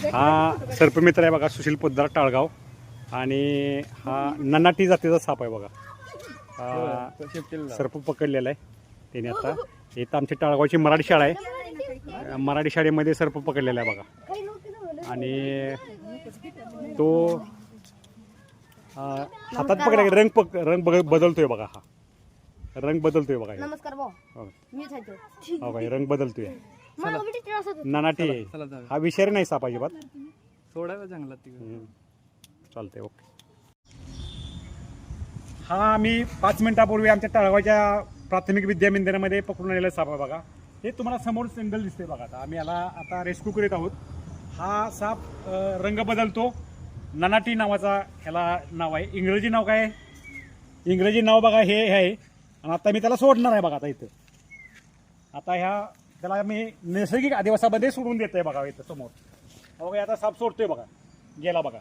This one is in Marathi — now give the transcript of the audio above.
हा सर्पमित्र आहे बघा, सुशील पोद्दार टाळगाव. आणि हा ननाटी जातीचा साप आहे बघा. सर्प पकडलेला आहे त्याने. आता इथं आमची टाळगावची मराठी शाळा आहे, मराठी शाळेमध्ये सर्प पकडलेला आहे बघा. आणि तो हातात पकडला रंग बदलतोय बघा. हा रंग बदलतोय बघा. नमस्कार भाऊ, मीच आहे तो. हो काय, रंग बदलतोय. मला उलटी त्रास होतो. ननाटी हा विषारी नाही साप अजिबात. सोडायला जंगलात चालतंय, ओके. हा आम्ही 5 मिनिटापूर्वी आमच्या टाळगावच्या प्राथमिक विद्यामंदिरामध्ये पकडून आलेला साप आहे बघा. हे तुम्हाला समोर सिंगल दिसते बघा. आम्ही याला आता रेस्क्यू करीत आहोत. हा साप रंग बदलतो. ननाटी नावाचा ह्याला नाव आहे. इंग्रजी नाव काय आहे? इंग्रजी नाव बघा हे आहे. आणि आता मी त्याला सोडणार आहे बघा. आता इथं आता त्याला मी नैसर्गिक अधिवासामध्ये सोडून देतोय बघा. इथं समोर बघा, आता साप सोडतोय बघा. गेला बघा.